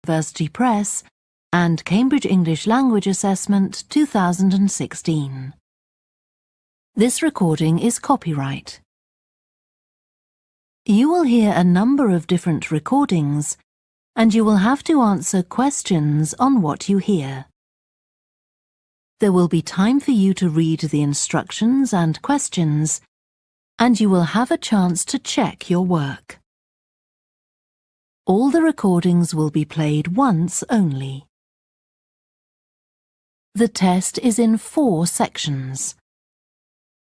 University Press and Cambridge English Language Assessment 2016. This recording is copyright. You will hear a number of different recordings, and you will have to answer questions on what you hear. There will be time for you to read the instructions and questions, and you will have a chance to check your work. All the recordings will be played once only. The test is in 4 sections.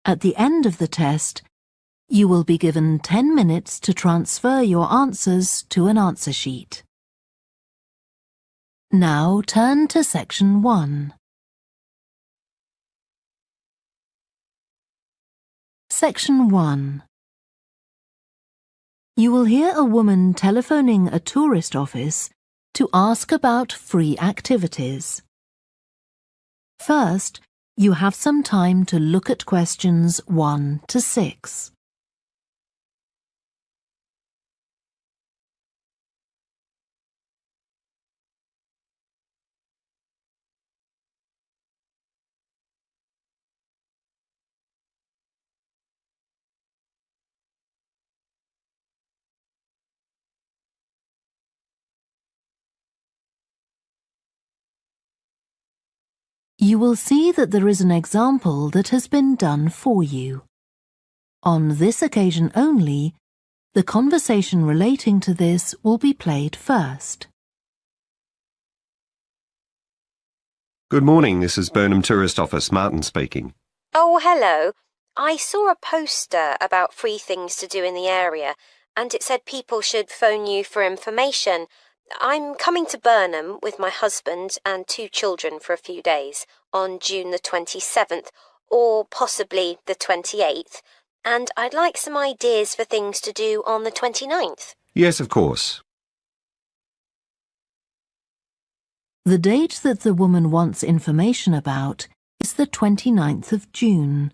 At the end of the test, you will be given 10 minutes to transfer your answers to an answer sheet. Now turn to Section 1. Section 1. You will hear a woman telephoning a tourist office to ask about free activities. First, you have some time to look at questions 1 to 6. You will see that there is an example that has been done for you. On this occasion only, the conversation relating to this will be played first. Good morning, this is Burnham Tourist Office, Martin speaking. Oh, hello. I saw a poster about free things to do in the area, and it said people should phone you for information. I'm coming to Burnham with my husband and 2 children for a few days on June the 27th, or possibly the 28th, and I'd like some ideas for things to do on the 29th. Yes, of course. The date that the woman wants information about is the 29th of June,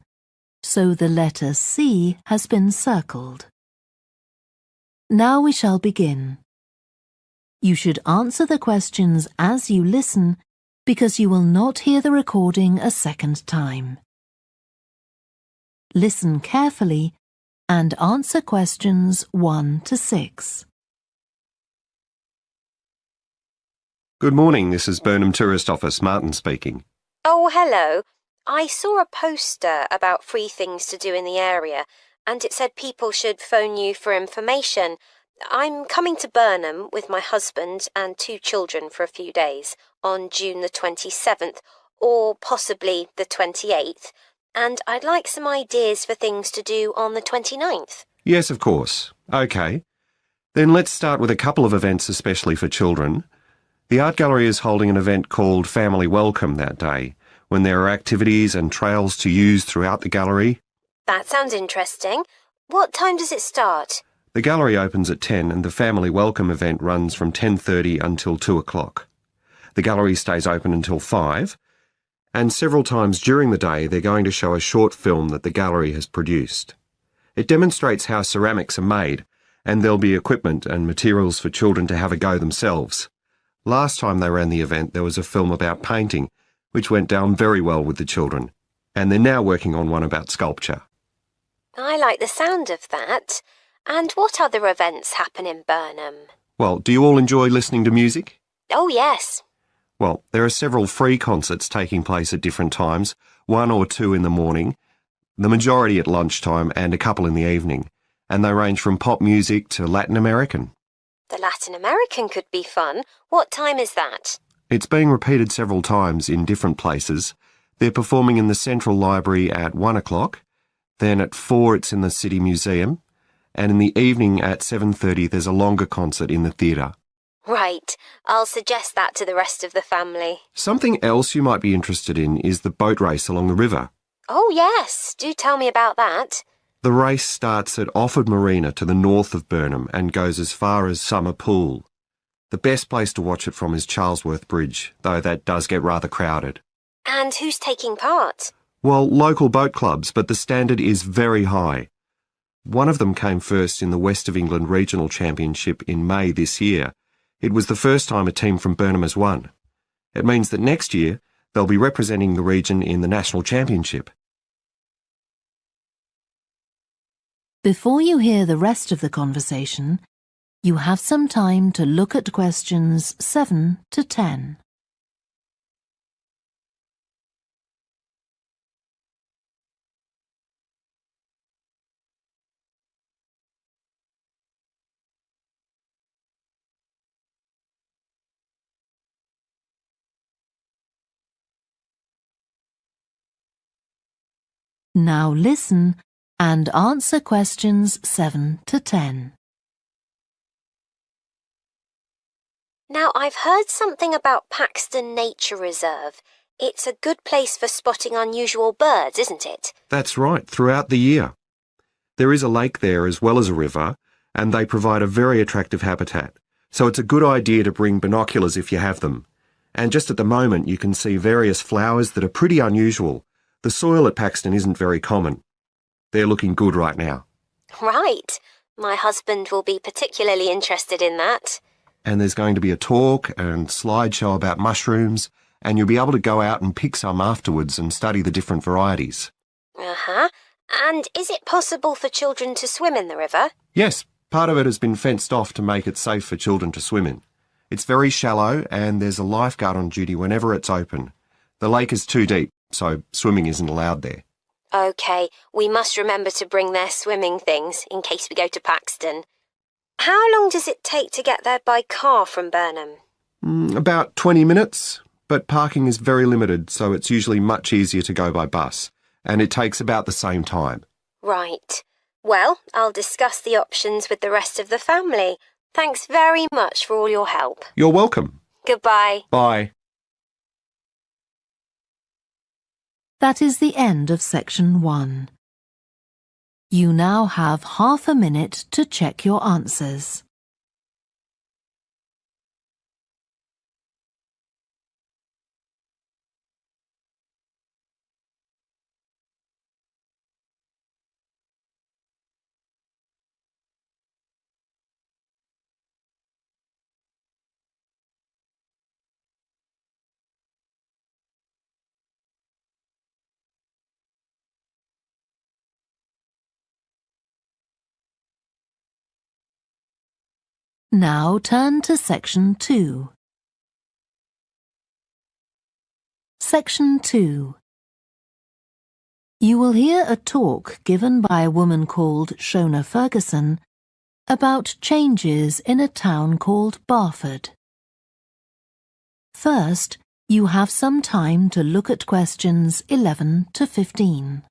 so the letter C has been circled. Now we shall begin. You should answer the questions as you listen, because you will not hear the recording a second time. Listen carefully and answer questions 1 to 6. Good morning, this is Burnham Tourist Office, Martin speaking. Oh, hello. I saw a poster about free things to do in the area, and it said people should phone you for information. I'm coming to Burnham with my husband and 2 children for a few days on June the 27th, or possibly the 28th, and I'd like some ideas for things to do on the 29th. Yes, of course. OK. Then let's start with a couple of events especially for children. The art gallery is holding an event called Family Welcome that day, when there are activities and trails to use throughout the gallery. That sounds interesting. What time does it start? The gallery opens at 10 and the Family Welcome event runs from 10:30 until 2 o'clock. The gallery stays open until 5, and several times during the day they're going to show a short film that the gallery has produced. It demonstrates how ceramics are made, and there'll be equipment and materials for children to have a go themselves. Last time they ran the event there was a film about painting, which went down very well with the children, and they're now working on one about sculpture. I like the sound of that. And what other events happen in Burnham? Well, do you all enjoy listening to music? Oh, yes. Well, there are several free concerts taking place at different times, 1 or 2 in the morning, the majority at lunchtime and a couple in the evening, and they range from pop music to Latin American. The Latin American could be fun. What time is that? It's being repeated several times in different places. They're performing in the Central Library at 1 o'clock, then at 4 it's in the City Museum, and in the evening at 7:30 there's a longer concert in the theatre. Right. I'll suggest that to the rest of the family. Something else you might be interested in is the boat race along the river. Oh, yes. Do tell me about that. The race starts at Offord Marina to the north of Burnham and goes as far as Summer Pool. The best place to watch it from is Charlesworth Bridge, though that does get rather crowded. And who's taking part? Well, local boat clubs, but the standard is very high. One of them came first in the West of England Regional Championship in May this year. It was the first time a team from Burnham has won. It means that next year they'll be representing the region in the National Championship. Before you hear the rest of the conversation, you have some time to look at questions 7 to 10. Now listen and answer questions 7 to 10. Now, I've heard something about Paxton Nature Reserve. It's a good place for spotting unusual birds, isn't it? That's right, throughout the year. There is a lake there as well as a river, and they provide a very attractive habitat. So it's a good idea to bring binoculars if you have them. And just at the moment you can see various flowers that are pretty unusual. The soil at Paxton isn't very common. They're looking good right now. Right. My husband will be particularly interested in that. And there's going to be a talk and slideshow about mushrooms, and you'll be able to go out and pick some afterwards and study the different varieties. Uh-huh. And is it possible for children to swim in the river? Yes, part of it has been fenced off to make it safe for children to swim in. It's very shallow, and there's a lifeguard on duty whenever it's open. The lake is too deep, so swimming isn't allowed there. OK, we must remember to bring their swimming things in case we go to Paxton. How long does it take to get there by car from Burnham? About 20 minutes, but parking is very limited, so it's usually much easier to go by bus, and it takes about the same time. Right. Well, I'll discuss the options with the rest of the family. Thanks very much for all your help. You're welcome. Goodbye. Bye. That is the end of section 1. You now have half a minute to check your answers. Now turn to section 2. Section 2. You will hear a talk given by a woman called Shona Ferguson about changes in a town called Barford. First, you have some time to look at questions 11 to 15.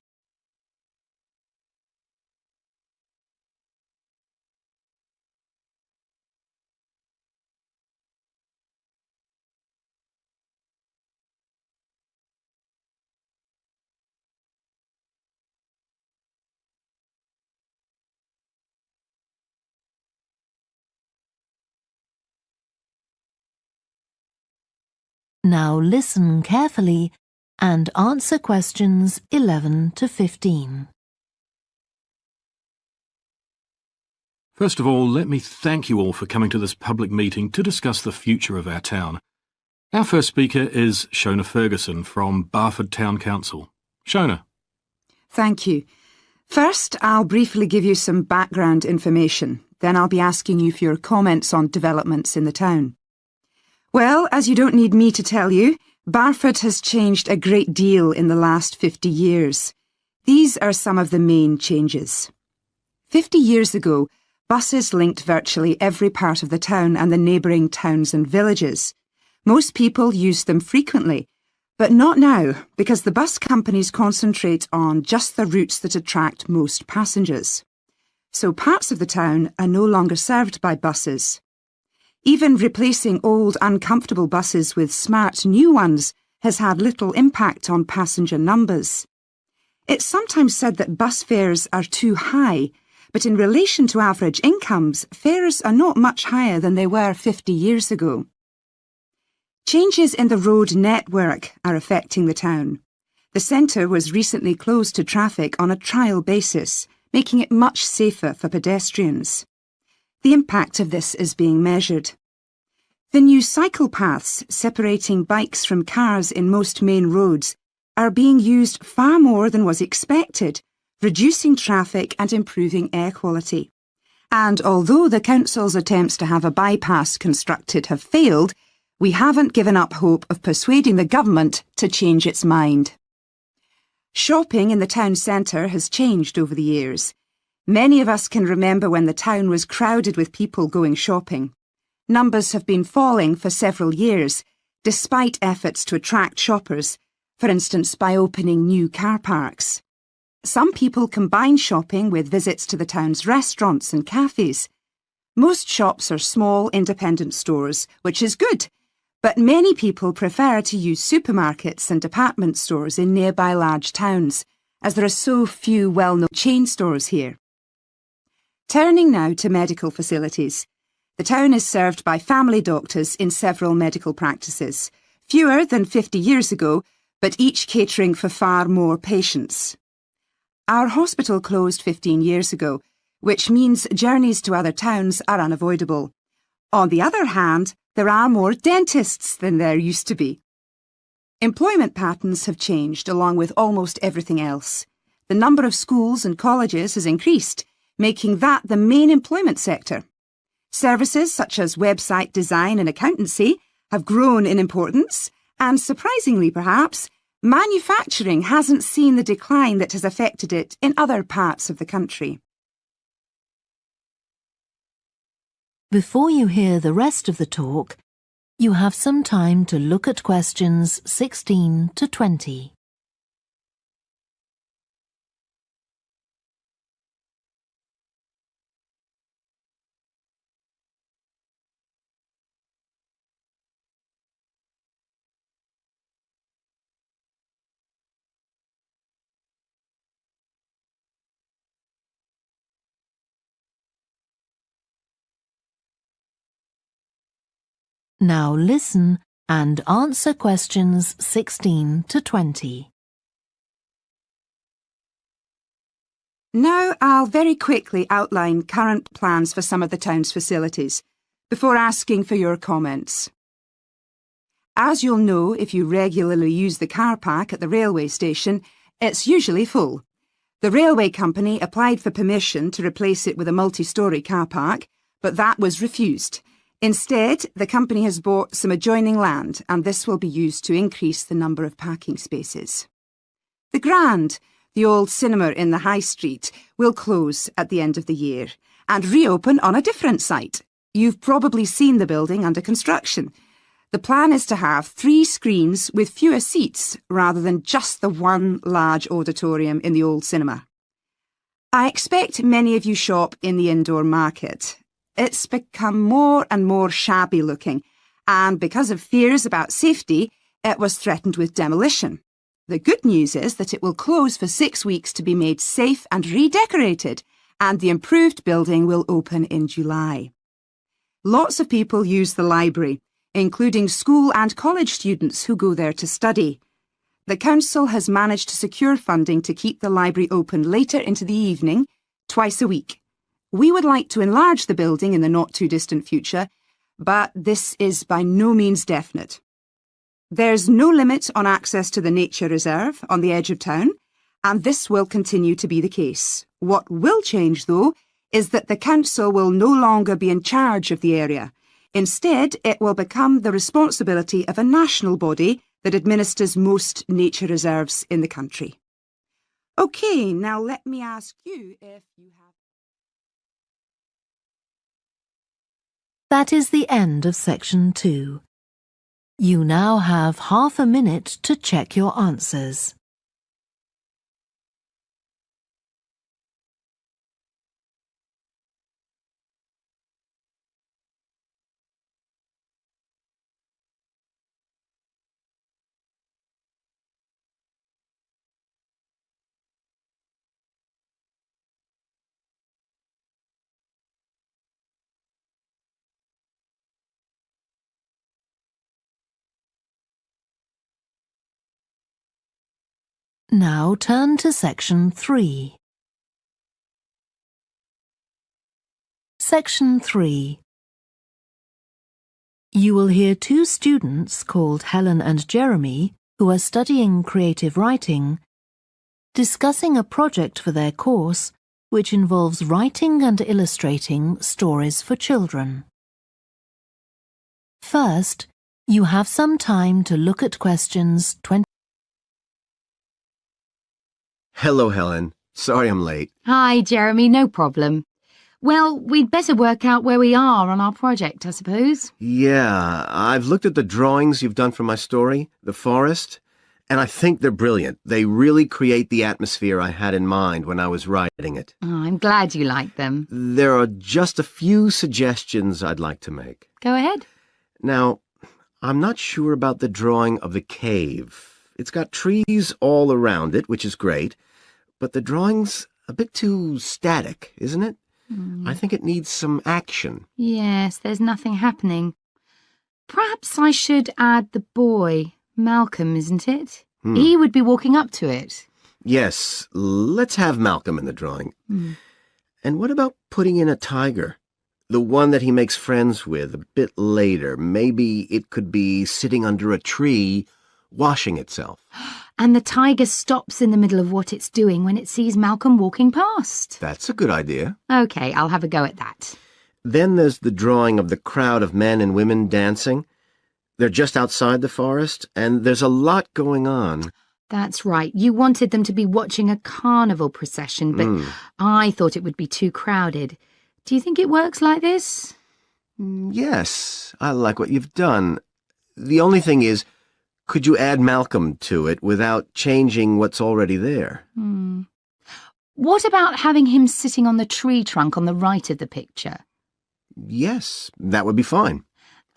Now listen carefully and answer questions 11 to 15. First of all, let me thank you all for coming to this public meeting to discuss the future of our town. Our first speaker is Shona Ferguson from Barford Town Council. Shona. Thank you. First, I'll briefly give you some background information. Then I'll be asking you for your comments on developments in the town. Well, as you don't need me to tell you, Barford has changed a great deal in the last 50 years. These are some of the main changes. 50 years ago, buses linked virtually every part of the town and the neighbouring towns and villages. Most people used them frequently, but not now, because the bus companies concentrate on just the routes that attract most passengers. So parts of the town are no longer served by buses. Even replacing old, uncomfortable buses with smart new ones has had little impact on passenger numbers. It's sometimes said that bus fares are too high, but in relation to average incomes, fares are not much higher than they were 50 years ago. Changes in the road network are affecting the town. The centre was recently closed to traffic on a trial basis, making it much safer for pedestrians. The impact of this is being measured. The new cycle paths separating bikes from cars in most main roads are being used far more than was expected, reducing traffic and improving air quality. And although the council's attempts to have a bypass constructed have failed, we haven't given up hope of persuading the government to change its mind. Shopping in the town centre has changed over the years. Many of us can remember when the town was crowded with people going shopping. Numbers have been falling for several years, despite efforts to attract shoppers, for instance by opening new car parks. Some people combine shopping with visits to the town's restaurants and cafes. Most shops are small, independent stores, which is good, but many people prefer to use supermarkets and department stores in nearby large towns, as there are so few well-known chain stores here. Turning now to medical facilities. The town is served by family doctors in several medical practices, fewer than 50 years ago, but each catering for far more patients. Our hospital closed 15 years ago, which means journeys to other towns are unavoidable. On the other hand, there are more dentists than there used to be. Employment patterns have changed along with almost everything else. The number of schools and colleges has increased, making that the main employment sector. Services such as website design and accountancy have grown in importance, and surprisingly perhaps, manufacturing hasn't seen the decline that has affected it in other parts of the country. Before you hear the rest of the talk, you have some time to look at questions 16 to 20. Now listen and answer questions 16 to 20. Now I'll very quickly outline current plans for some of the town's facilities, before asking for your comments. As you'll know if you regularly use the car park at the railway station, it's usually full. The railway company applied for permission to replace it with a multi-storey car park, but that was refused. Instead, the company has bought some adjoining land, and this will be used to increase the number of parking spaces. The Grand, the old cinema in the High Street, will close at the end of the year and reopen on a different site. You've probably seen the building under construction. The plan is to have 3 screens with fewer seats rather than just the one large auditorium in the old cinema. I expect many of you shop in the indoor market. It's become more and more shabby looking, and because of fears about safety, it was threatened with demolition. The good news is that it will close for 6 weeks to be made safe and redecorated, and the improved building will open in July. Lots of people use the library, including school and college students who go there to study. The council has managed to secure funding to keep the library open later into the evening, twice a week. We would like to enlarge the building in the not-too-distant future, but this is by no means definite. There's no limit on access to the nature reserve on the edge of town, and this will continue to be the case. What will change, though, is that the council will no longer be in charge of the area. Instead, it will become the responsibility of a national body that administers most nature reserves in the country. OK, now let me ask you if you have... That is the end of section 2. You now have half a minute to check your answers. Now turn to section 3. Section 3. You will hear two students called Helen and Jeremy, who are studying creative writing, discussing a project for their course which involves writing and illustrating stories for children. First, you have some time to look at questions 20. Hello, Helen. Sorry I'm late. Hi, Jeremy, no problem. Well, we'd better work out where we are on our project, I suppose. Yeah, I've looked at the drawings you've done for my story, The Forest, and I think they're brilliant. They really create the atmosphere I had in mind when I was writing it. Oh, I'm glad you like them. There are just a few suggestions I'd like to make. Go ahead. Now, I'm not sure about the drawing of the cave. It's got trees all around it, which is great, but the drawing's a bit too static, isn't it? I think it needs some action. Yes, there's nothing happening. Perhaps I should add the boy, Malcolm, isn't it? He would be walking up to it. Yes, let's have Malcolm in the drawing. And what about putting in a tiger? The one that he makes friends with a bit later. Maybe it could be sitting under a tree, washing itself. And the tiger stops in the middle of what it's doing when it sees Malcolm walking past. That's a good idea. OK, I'll have a go at that. Then there's the drawing of the crowd of men and women dancing. They're just outside the forest, and there's a lot going on. That's right. You wanted them to be watching a carnival procession, but I thought it would be too crowded. Do you think it works like this? Yes, I like what you've done. The only thing is, could you add Malcolm to it without changing what's already there? What about having him sitting on the tree trunk on the right of the picture? Yes, that would be fine.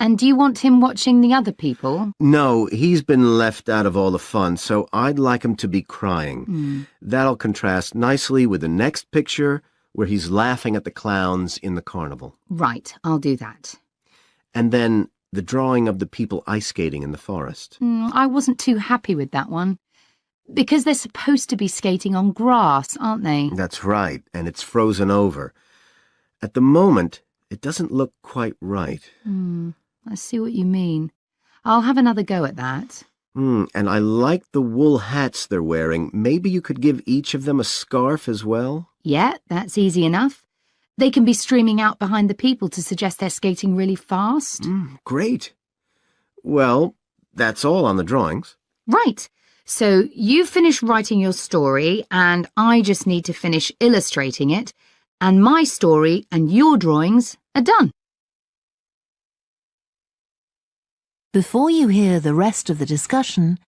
And do you want him watching the other people? No, he's been left out of all the fun, so I'd like him to be crying. That'll contrast nicely with the next picture where he's laughing at the clowns in the carnival. Right, I'll do that. And then the drawing of the people ice skating in the forest. I wasn't too happy with that one. Because they're supposed to be skating on grass, aren't they? That's right, and it's frozen over. At the moment, it doesn't look quite right. I see what you mean. I'll have another go at that. And I like the wool hats they're wearing. Maybe you could give each of them a scarf as well? Yeah, that's easy enough. They can be streaming out behind the people to suggest they're skating really fast. Great. Well, that's all on the drawings. Right. So you finish writing your story and I just need to finish illustrating it, and my story and your drawings are done. Before you hear the rest of the discussion,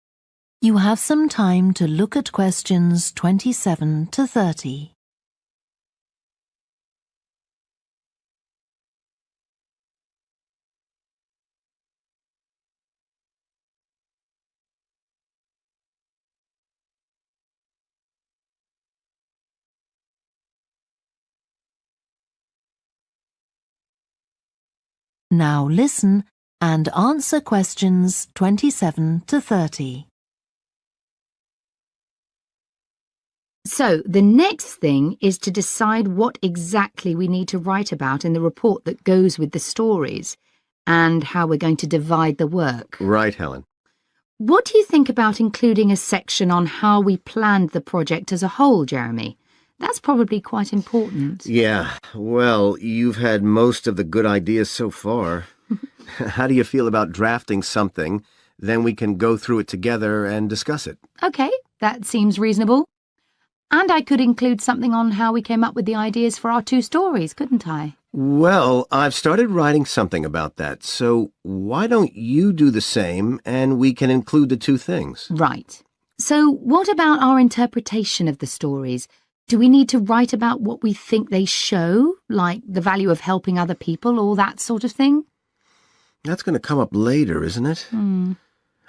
you have some time to look at questions 27 to 30. Now listen and answer questions 27 to 30. So the next thing is to decide what exactly we need to write about in the report that goes with the stories and how we're going to divide the work. Right, Helen. What do you think about including a section on how we planned the project as a whole, Jeremy? That's probably quite important. Yeah, well, you've had most of the good ideas so far. How do you feel about drafting something? Then we can go through it together and discuss it. OK, that seems reasonable. And I could include something on how we came up with the ideas for our two stories, couldn't I? Well, I've started writing something about that, so why don't you do the same and we can include the two things? Right. So what about our interpretation of the stories? Do we need to write about what we think they show, like the value of helping other people or that sort of thing? That's going to come up later, isn't it?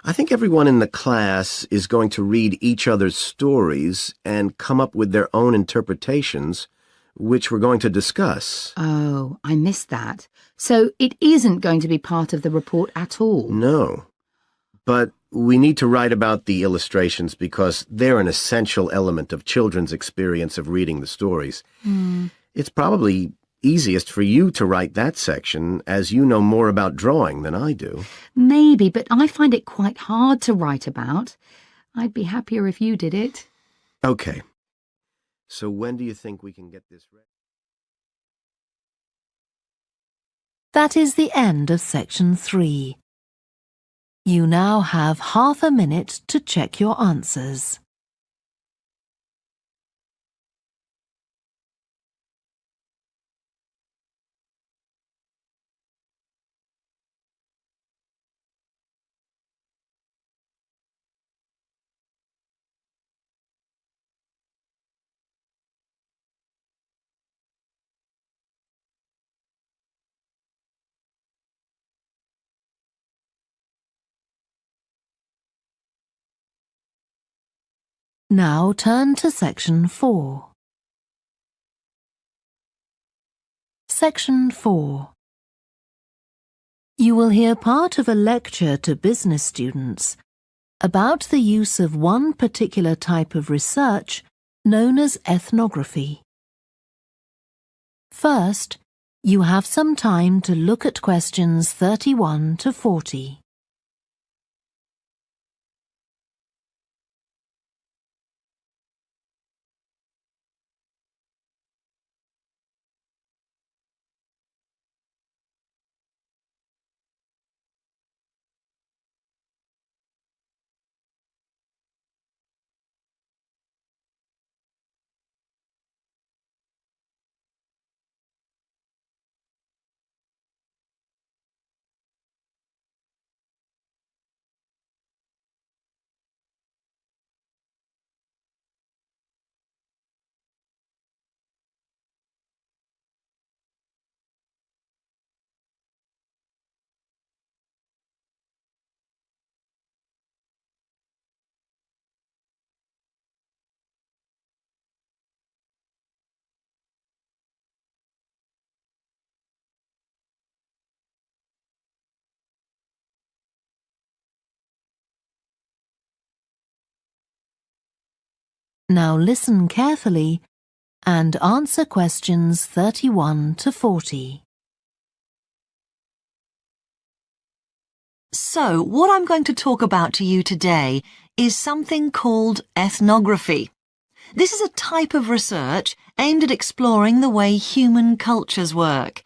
I think everyone in the class is going to read each other's stories and come up with their own interpretations, which we're going to discuss. Oh, I missed that. So it isn't going to be part of the report at all? No. But we need to write about the illustrations because they're an essential element of children's experience of reading the stories. It's probably easiest for you to write that section, as you know more about drawing than I do. Maybe, but I find it quite hard to write about. I'd be happier if you did it. Okay. So when do you think we can get this ready? That is the end of section 3. You now have half a minute to check your answers. Now turn to section 4. Section 4. You will hear part of a lecture to business students about the use of one particular type of research known as ethnography. First, you have some time to look at questions 31 to 40. Now listen carefully and answer questions 31 to 40. So, what I'm going to talk about to you today is something called ethnography. This is a type of research aimed at exploring the way human cultures work.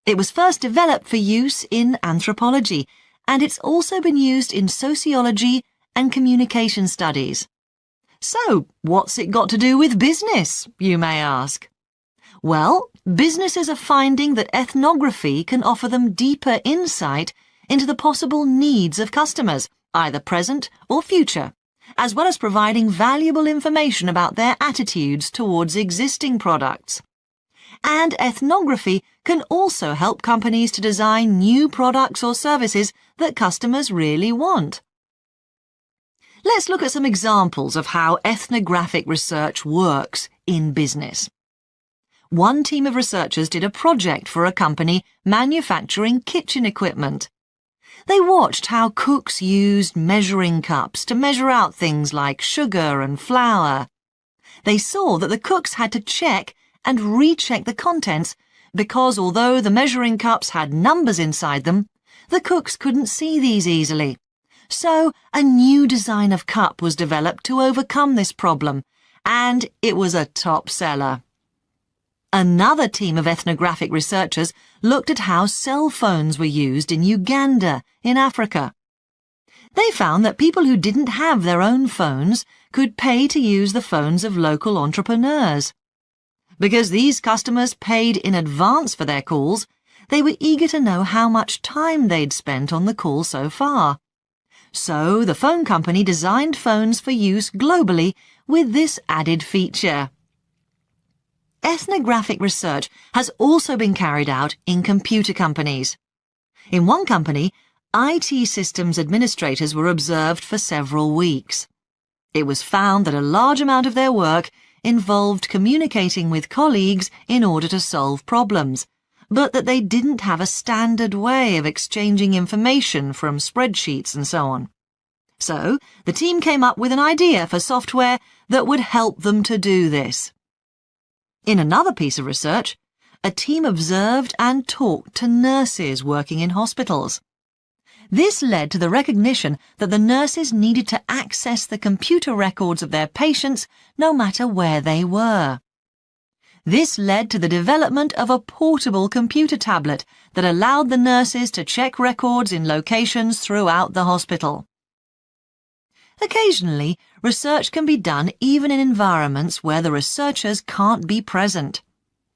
It was first developed for use in anthropology, and it's also been used in sociology and communication studies. So, what's it got to do with business, you may ask? Well, businesses are finding that ethnography can offer them deeper insight into the possible needs of customers, either present or future, as well as providing valuable information about their attitudes towards existing products. And ethnography can also help companies to design new products or services that customers really want. Let's look at some examples of how ethnographic research works in business. One team of researchers did a project for a company manufacturing kitchen equipment. They watched how cooks used measuring cups to measure out things like sugar and flour. They saw that the cooks had to check and recheck the contents because although the measuring cups had numbers inside them, the cooks couldn't see these easily. So a new design of cup was developed to overcome this problem, and it was a top seller. Another team of ethnographic researchers looked at how cell phones were used in Uganda, in Africa. They found that people who didn't have their own phones could pay to use the phones of local entrepreneurs. Because these customers paid in advance for their calls, they were eager to know how much time they'd spent on the call so far. So the phone company designed phones for use globally with this added feature. Ethnographic research has also been carried out in computer companies. In one company, IT systems administrators were observed for several weeks. It was found that a large amount of their work involved communicating with colleagues in order to solve problems, but that they didn't have a standard way of exchanging information from spreadsheets and so on. So, the team came up with an idea for software that would help them to do this. In another piece of research, a team observed and talked to nurses working in hospitals. This led to the recognition that the nurses needed to access the computer records of their patients no matter where they were. This led to the development of a portable computer tablet that allowed the nurses to check records in locations throughout the hospital. Occasionally, research can be done even in environments where the researchers can't be present.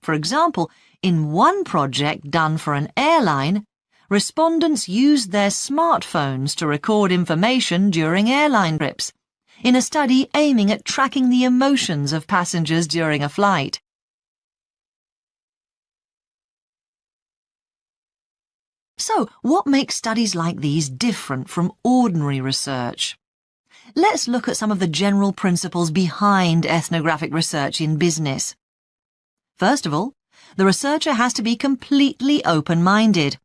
For example, in one project done for an airline, respondents used their smartphones to record information during airline trips, in a study aiming at tracking the emotions of passengers during a flight. So, what makes studies like these different from ordinary research? Let's look at some of the general principles behind ethnographic research in business. First of all, the researcher has to be completely open-minded.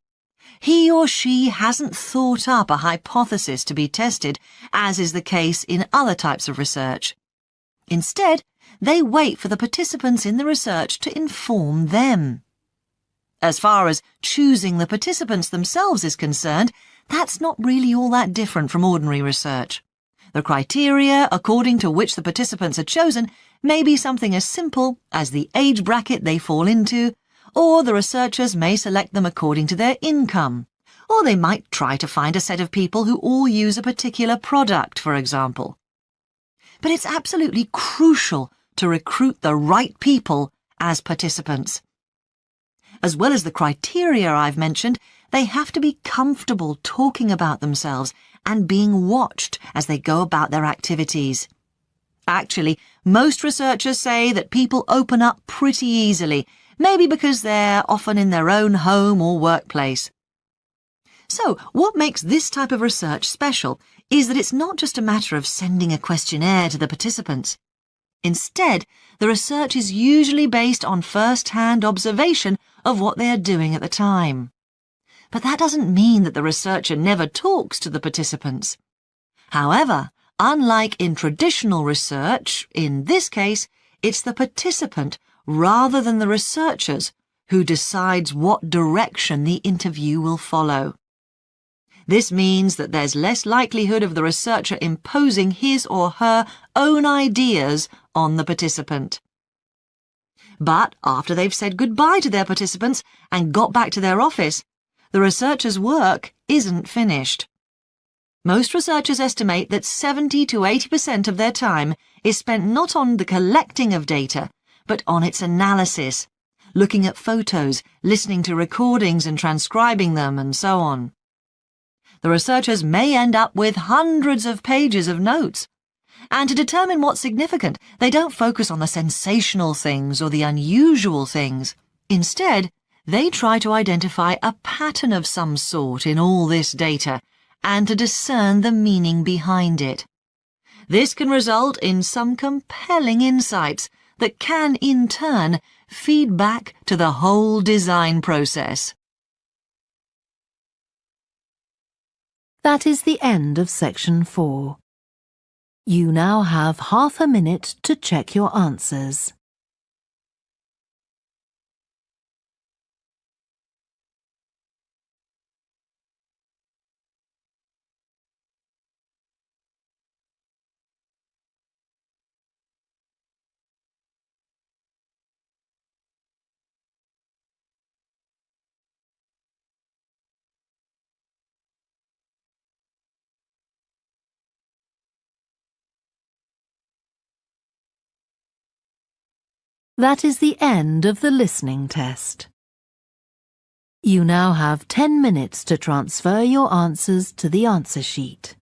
He or she hasn't thought up a hypothesis to be tested, as is the case in other types of research. Instead, they wait for the participants in the research to inform them. As far as choosing the participants themselves is concerned, that's not really all that different from ordinary research. The criteria according to which the participants are chosen may be something as simple as the age bracket they fall into, or the researchers may select them according to their income, or they might try to find a set of people who all use a particular product, for example. But it's absolutely crucial to recruit the right people as participants. As well as the criteria I've mentioned, they have to be comfortable talking about themselves and being watched as they go about their activities. Actually, most researchers say that people open up pretty easily, maybe because they're often in their own home or workplace. So, what makes this type of research special is that it's not just a matter of sending a questionnaire to the participants. Instead, the research is usually based on first-hand observation of what they are doing at the time. But that doesn't mean that the researcher never talks to the participants. However, unlike in traditional research, in this case, it's the participant rather than the researchers who decides what direction the interview will follow. This means that there's less likelihood of the researcher imposing his or her own ideas on the participant. But after they've said goodbye to their participants and got back to their office, the researcher's work isn't finished. Most researchers estimate that 70 to 80% of their time is spent not on the collecting of data, but on its analysis, looking at photos, listening to recordings and transcribing them, and so on. The researchers may end up with hundreds of pages of notes. And to determine what's significant, they don't focus on the sensational things or the unusual things. Instead, they try to identify a pattern of some sort in all this data and to discern the meaning behind it. This can result in some compelling insights that can, in turn, feed back to the whole design process. That is the end of section 4. You now have half a minute to check your answers. That is the end of the listening test. You now have 10 minutes to transfer your answers to the answer sheet.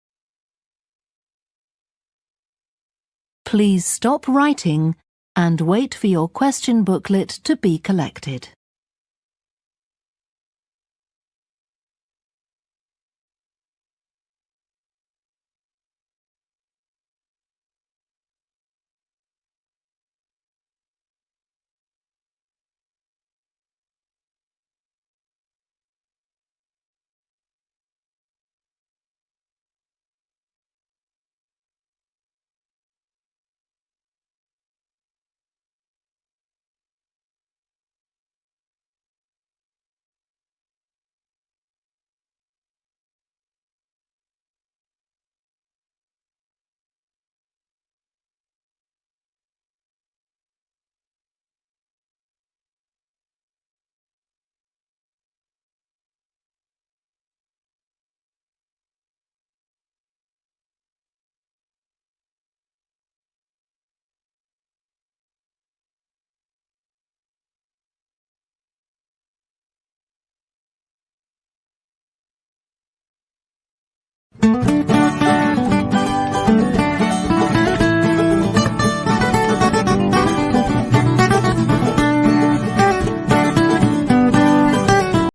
Please stop writing and wait for your question booklet to be collected.